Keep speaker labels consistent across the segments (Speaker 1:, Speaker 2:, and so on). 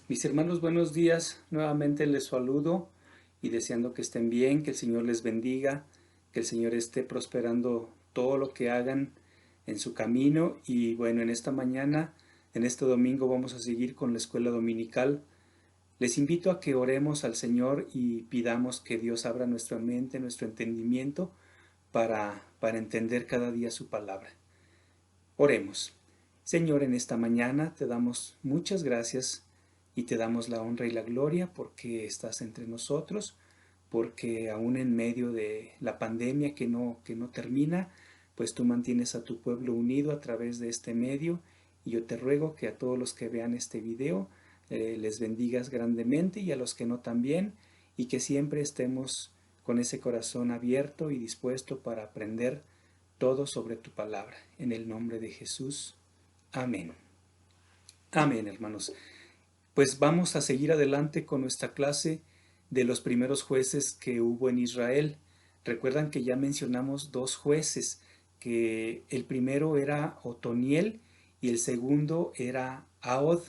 Speaker 1: Mis hermanos, buenos días. Nuevamente les saludo y deseando que estén bien, que el Señor les bendiga, que el Señor esté prosperando todo lo que hagan en su camino. Y bueno, en esta mañana, en este domingo, vamos a seguir con la escuela dominical. Les invito a que oremos al Señor y pidamos que Dios abra nuestra mente, nuestro entendimiento para entender cada día su palabra. Oremos. Señor, en esta mañana te damos muchas gracias y te damos la honra y la gloria porque estás entre nosotros, porque aún en medio de la pandemia que no termina, pues tú mantienes a tu pueblo unido a través de este medio, y yo te ruego que a todos los que vean este video les bendigas grandemente, y a los que no también, y que siempre estemos con ese corazón abierto y dispuesto para aprender todo sobre tu palabra. En el nombre de Jesús. Amén. Amén, hermanos. Pues vamos a seguir adelante con nuestra clase de los primeros jueces que hubo en Israel. Recuerdan que ya mencionamos dos jueces, que el primero era Otoniel y el segundo era Ahod.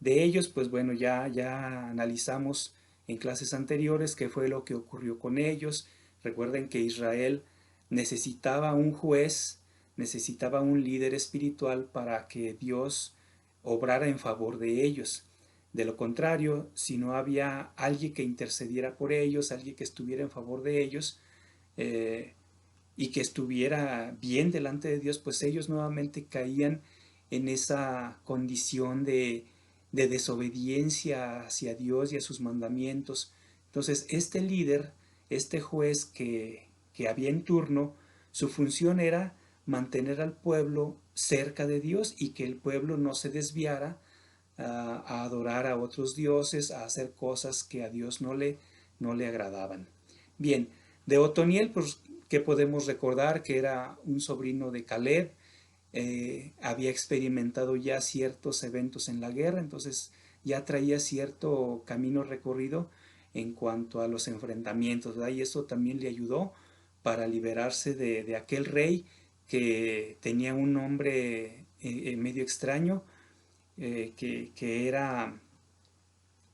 Speaker 1: De ellos, pues bueno, ya analizamos en clases anteriores qué fue lo que ocurrió con ellos. Recuerden que Israel necesitaba un juez, necesitaba un líder espiritual para que Dios obrara en favor de ellos. De lo contrario, si no había alguien que intercediera por ellos, alguien que estuviera en favor de ellos, eh, y que estuviera bien delante de Dios, pues ellos nuevamente caían en esa condición de desobediencia hacia Dios y a sus mandamientos. Entonces, este líder, este juez que había en turno, su función era mantener al pueblo cerca de Dios y que el pueblo no se desviara a adorar a otros dioses, a hacer cosas que a Dios no le agradaban. Bien, de Otoniel, pues, ¿qué podemos recordar? Que era un sobrino de Caleb, había experimentado ya ciertos eventos en la guerra, entonces ya traía cierto camino recorrido en cuanto a los enfrentamientos, ¿verdad? Y eso también le ayudó para liberarse de aquel rey que tenía un nombre medio extraño, que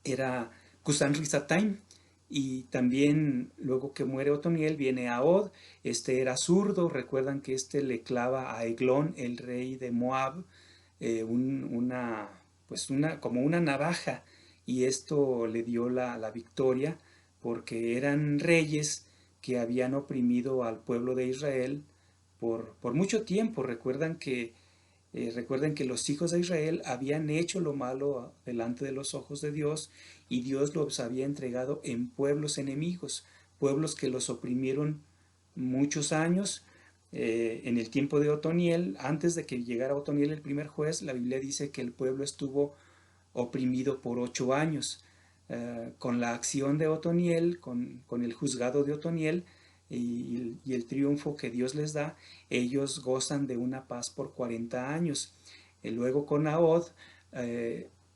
Speaker 1: era Kusan Rizataim. Y también luego que muere Otoniel viene Ahod. Este era zurdo, recuerdan que este le clava a Eglón, el rey de Moab, como una navaja, y esto le dio la victoria porque eran reyes que habían oprimido al pueblo de Israel por mucho tiempo. Recuerden que los hijos de Israel habían hecho lo malo delante de los ojos de Dios, y Dios los había entregado en pueblos enemigos, pueblos que los oprimieron muchos años. En el tiempo de Otoniel, antes de que llegara Otoniel el primer juez, la Biblia dice que el pueblo estuvo oprimido por 8 años. Con la acción de Otoniel, con el juzgado de Otoniel y el triunfo que Dios les da, ellos gozan de una paz por 40 años. Luego con Ahod,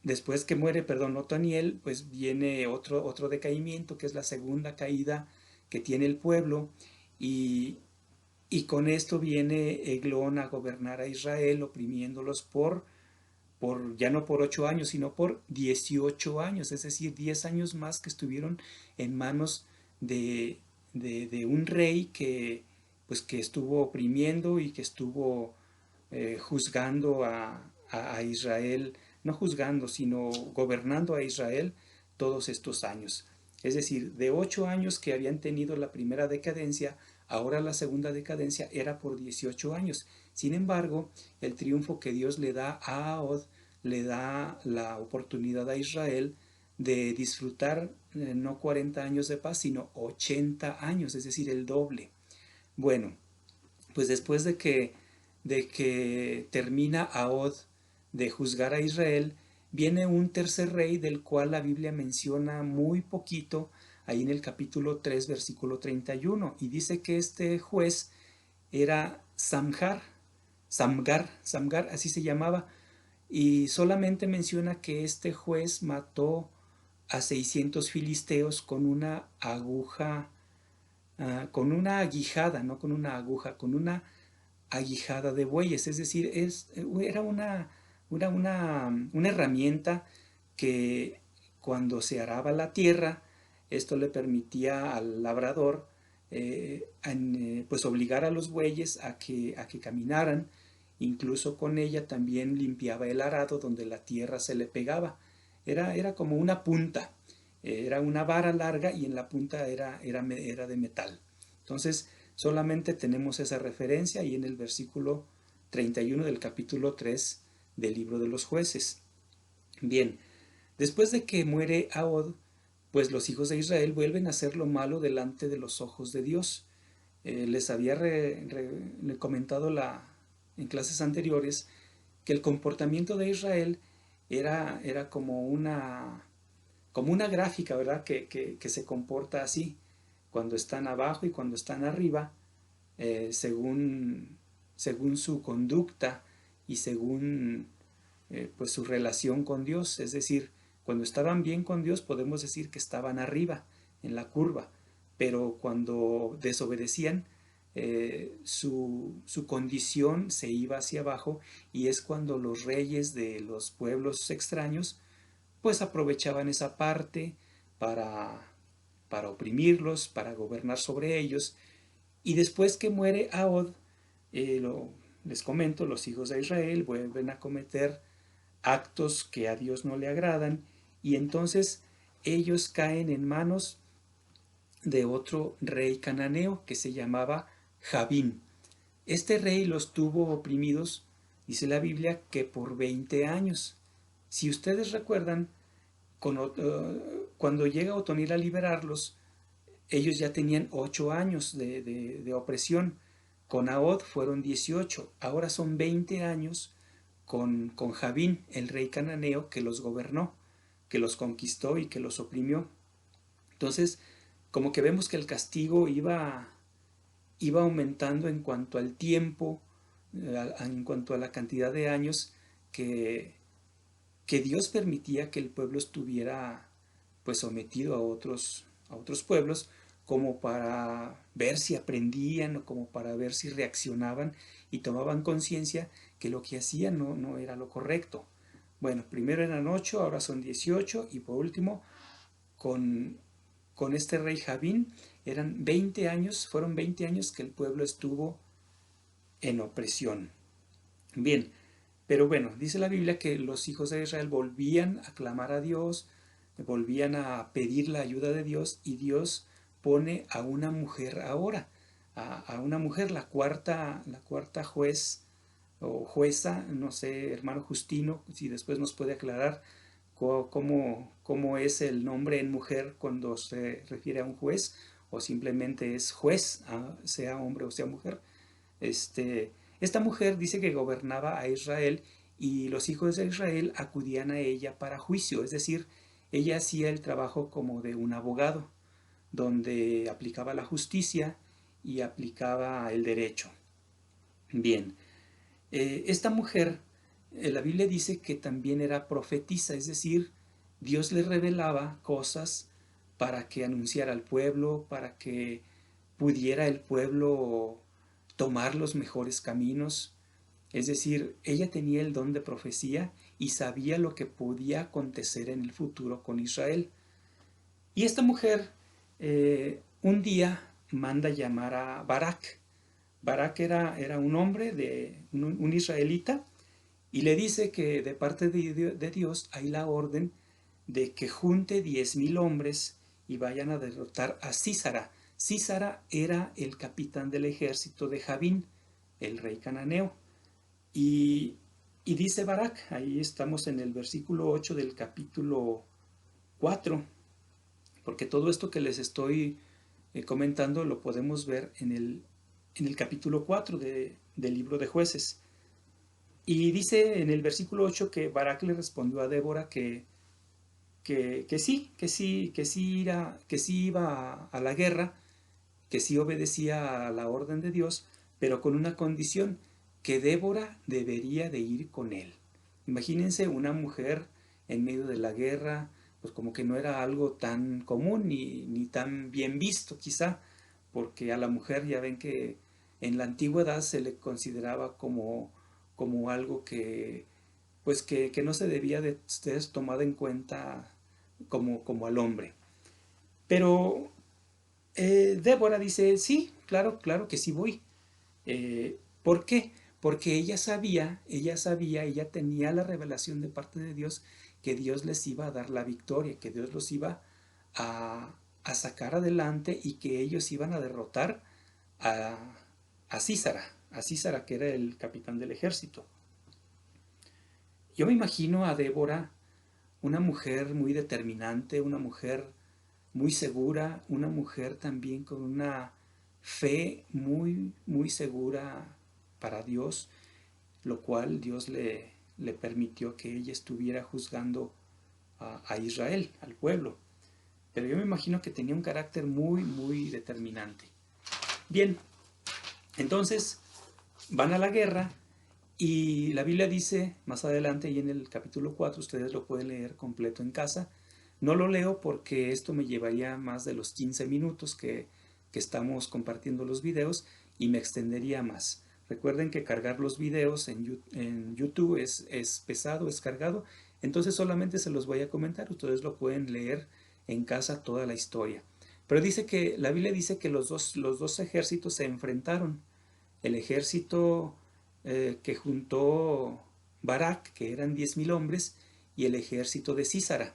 Speaker 1: después que muere, perdón, Otoniel, pues viene otro decaimiento, que es la segunda caída que tiene el pueblo, y, y con esto viene Eglón a gobernar a Israel, oprimiéndolos ya no por 8 años, sino por 18 años, es decir, 10 años más que estuvieron en manos de un rey que estuvo oprimiendo y que estuvo juzgando a Israel, no juzgando, sino gobernando a Israel todos estos años. Es decir, de 8 años que habían tenido la primera decadencia, ahora la segunda decadencia era por 18 años. Sin embargo, el triunfo que Dios le da a Ahod le da la oportunidad a Israel de disfrutar no 40 años de paz, sino 80 años, es decir, el doble. Bueno, pues después de que termina Ahod de juzgar a Israel, viene un tercer rey del cual la Biblia menciona muy poquito, ahí en el capítulo 3, versículo 31, y dice que este juez era Samgar, así se llamaba, y solamente menciona que este juez mató a 600 filisteos con una aguja, con una aguijada, no con una aguja, con una aguijada de bueyes. Es decir, era una herramienta que cuando se araba la tierra, esto le permitía al labrador pues obligar a los bueyes a que caminaran. Incluso con ella también limpiaba el arado donde la tierra se le pegaba. Era como una punta, era una vara larga y en la punta era de metal. Entonces solamente tenemos esa referencia ahí en el versículo 31 del capítulo 3 del libro de los jueces. Bien, después de que muere Ahod, pues los hijos de Israel vuelven a hacer lo malo delante de los ojos de Dios. Les había comentado en clases anteriores que el comportamiento de Israel era como una gráfica, ¿verdad? Que se comporta así, cuando están abajo y cuando están arriba, según su conducta y según pues su relación con Dios. Es decir, cuando estaban bien con Dios podemos decir que estaban arriba en la curva, pero cuando desobedecían, su condición se iba hacia abajo, y es cuando los reyes de los pueblos extraños pues aprovechaban esa parte para, para oprimirlos, para gobernar sobre ellos. Y después que muere Ahod, les comento, los hijos de Israel vuelven a cometer actos que a Dios no le agradan, y entonces ellos caen en manos de otro rey cananeo que se llamaba Jabín. Este rey los tuvo oprimidos, dice la Biblia, que por 20 años. Si ustedes recuerdan, cuando llega Otonil a liberarlos, ellos ya tenían 8 años de opresión. Con Ahod fueron 18. Ahora son 20 años con Jabín, el rey cananeo, que los gobernó, que los conquistó y que los oprimió. Entonces, como que vemos que el castigo iba aumentando en cuanto al tiempo, en cuanto a la cantidad de años que, que Dios permitía que el pueblo estuviera pues sometido a otros pueblos, como para ver si aprendían o como para ver si reaccionaban y tomaban conciencia que lo que hacían no era lo correcto. Bueno, primero eran 8, ahora son 18, y por último, con, con este rey Jabín, eran 20 años, fueron 20 años que el pueblo estuvo en opresión. Bien, pero bueno, dice la Biblia que los hijos de Israel volvían a clamar a Dios, volvían a pedir la ayuda de Dios, y Dios pone a una mujer ahora, a una mujer, la cuarta juez o jueza, no sé, hermano Justino, si después nos puede aclarar cómo es el nombre en mujer cuando se refiere a un juez, o simplemente es juez, sea hombre o sea mujer. Esta mujer dice que gobernaba a Israel, y los hijos de Israel acudían a ella para juicio, es decir, ella hacía el trabajo como de un abogado, donde aplicaba la justicia y aplicaba el derecho. Bien, esta mujer, la Biblia dice que también era profetisa, es decir, Dios le revelaba cosas para que anunciara al pueblo, para que pudiera el pueblo tomar los mejores caminos. Es decir, ella tenía el don de profecía y sabía lo que podía acontecer en el futuro con Israel. Y esta mujer un día manda llamar a Barak. Barak era un hombre, un israelita, y le dice que de parte de Dios hay la orden de que junte 10,000 hombres y vayan a derrotar a Sísara. Sísara era el capitán del ejército de Jabín, el rey cananeo. Y, y dice Barak, ahí estamos en el versículo 8 del capítulo 4, porque todo esto que les estoy comentando lo podemos ver en el capítulo 4 del libro de Jueces. Y dice en el versículo 8 que Barak le respondió a Débora que sí iba a la guerra, que sí obedecía a la orden de Dios, pero con una condición, que Débora debería de ir con él. Imagínense una mujer en medio de la guerra, pues como que no era algo tan común ni tan bien visto quizá, porque a la mujer ya ven que en la antigüedad se le consideraba como algo pues que no se debía de ser tomada en cuenta como al hombre. Pero Débora dice, sí, claro, claro que sí voy. ¿Por qué? Porque ella tenía la revelación de parte de Dios que Dios les iba a dar la victoria, que Dios los iba a sacar adelante y que ellos iban a derrotar a, a Císara que era el capitán del ejército. Yo me imagino a Débora, una mujer muy determinante, una mujer muy segura, una mujer también con una fe muy, muy segura para Dios, lo cual Dios le permitió que ella estuviera juzgando a Israel, al pueblo. Pero yo me imagino que tenía un carácter muy, muy determinante. Bien, entonces van a la guerra y la Biblia dice más adelante y en el capítulo 4, ustedes lo pueden leer completo en casa. No lo leo porque esto me llevaría más de los 15 minutos que estamos compartiendo los videos y me extendería más. Recuerden que cargar los videos en YouTube es pesado, es cargado, entonces solamente se los voy a comentar, ustedes lo pueden leer en casa toda la historia. Pero dice que la Biblia dice que los dos ejércitos se enfrentaron. El ejército que juntó Barak, que eran 10,000 hombres, y el ejército de Císara.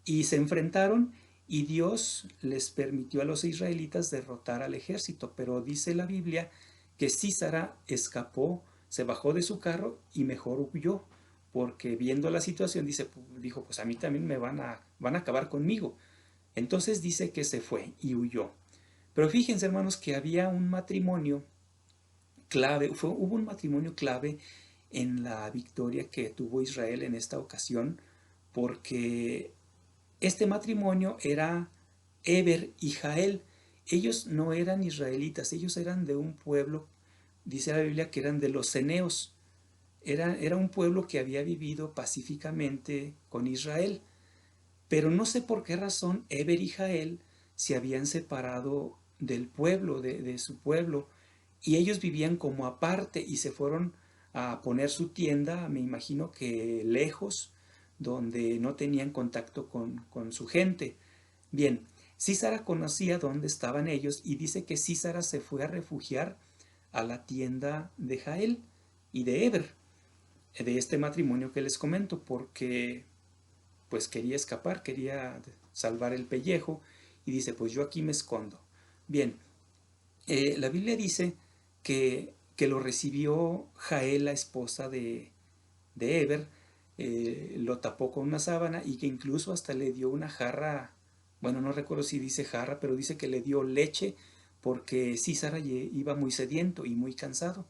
Speaker 1: Y se enfrentaron y Dios les permitió a los israelitas derrotar al ejército. Pero dice la Biblia que Císara escapó, se bajó de su carro y mejor huyó. Porque viendo la situación dijo, pues a mí también van a acabar conmigo. Entonces dice que se fue y huyó. Pero fíjense, hermanos, que había un matrimonio clave, hubo un matrimonio clave en la victoria que tuvo Israel en esta ocasión, porque este matrimonio era Eber y Jael. Ellos no eran israelitas, ellos eran de un pueblo, dice la Biblia, que eran de los ceneos. Era un pueblo que había vivido pacíficamente con Israel. Pero no sé por qué razón Eber y Jael se habían separado del pueblo, de su pueblo, y ellos vivían como aparte y se fueron a poner su tienda, me imagino que lejos, donde no tenían contacto con su gente. Bien, Císara conocía dónde estaban ellos y dice que Císara se fue a refugiar a la tienda de Jael y de Eber, de este matrimonio que les comento, porque pues quería escapar, quería salvar el pellejo y dice, pues yo aquí me escondo. Bien, la Biblia dice que lo recibió Jael, la esposa de Eber, lo tapó con una sábana y que incluso hasta le dio una jarra, bueno, no recuerdo si dice jarra, pero dice que le dio leche porque Císara iba muy sediento y muy cansado.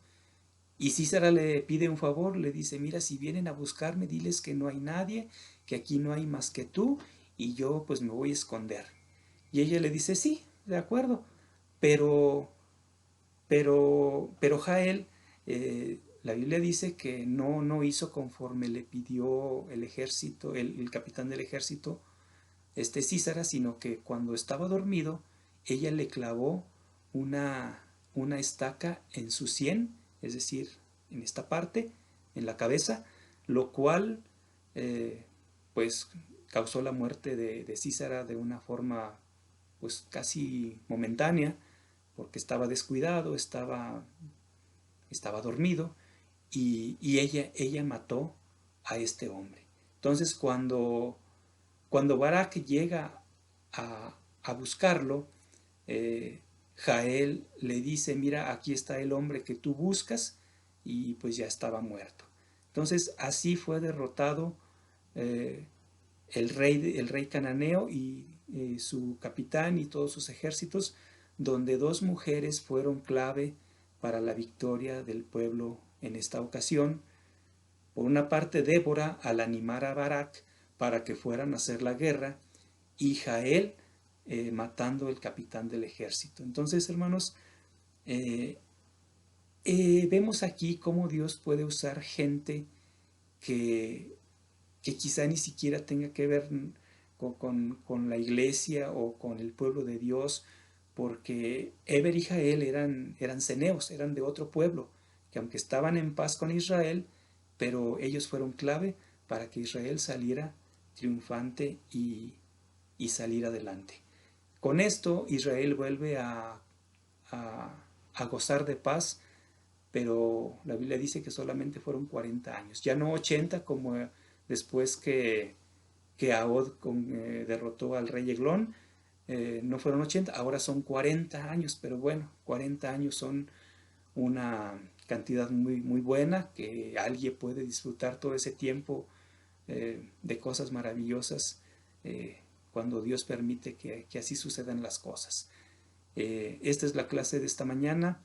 Speaker 1: Y Císara le pide un favor, le dice, mira, si vienen a buscarme, diles que no hay nadie, que aquí no hay más que tú, y yo pues me voy a esconder. Y ella le dice, sí, de acuerdo, pero, pero Jael, la Biblia dice que no hizo conforme le pidió el ejército, el capitán del ejército, Císara, sino que cuando estaba dormido, ella le clavó una estaca en su sien, es decir, en esta parte, en la cabeza, lo cual pues causó la muerte de Císara de una forma pues casi momentánea, porque estaba descuidado, estaba dormido, y ella mató a este hombre. Entonces cuando Barak llega a buscarlo, Jael le dice, mira, aquí está el hombre que tú buscas, y pues ya estaba muerto. Entonces así fue derrotado eh, el rey cananeo y su capitán y todos sus ejércitos, donde dos mujeres fueron clave para la victoria del pueblo en esta ocasión. Por una parte, Débora al animar a Barak para que fueran a hacer la guerra, y Jael matando el capitán del ejército. Entonces, hermanos, eh, vemos aquí cómo Dios puede usar gente que, que quizá ni siquiera tenga que ver con la iglesia o con el pueblo de Dios, porque Eber y Jael eran ceneos, eran de otro pueblo, que aunque estaban en paz con Israel, pero ellos fueron clave para que Israel saliera triunfante y salir adelante. Con esto Israel vuelve a gozar de paz, pero la Biblia dice que solamente fueron 40 años, ya no 80 como después que Ahod derrotó al rey Eglón. No fueron 80, ahora son 40 años, pero bueno, 40 años son una cantidad muy, muy buena, que alguien puede disfrutar todo ese tiempo de cosas maravillosas cuando Dios permite que así sucedan las cosas. Esta es la clase de esta mañana.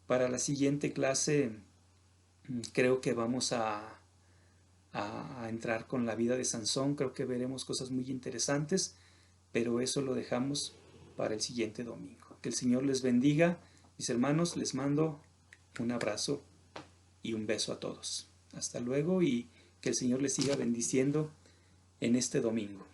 Speaker 1: Para la siguiente clase creo que vamos a entrar con la vida de Sansón. Creo que veremos cosas muy interesantes, pero eso lo dejamos para el siguiente domingo. Que el Señor les bendiga. Mis hermanos, les mando un abrazo y un beso a todos. Hasta luego y que el Señor les siga bendiciendo en este domingo.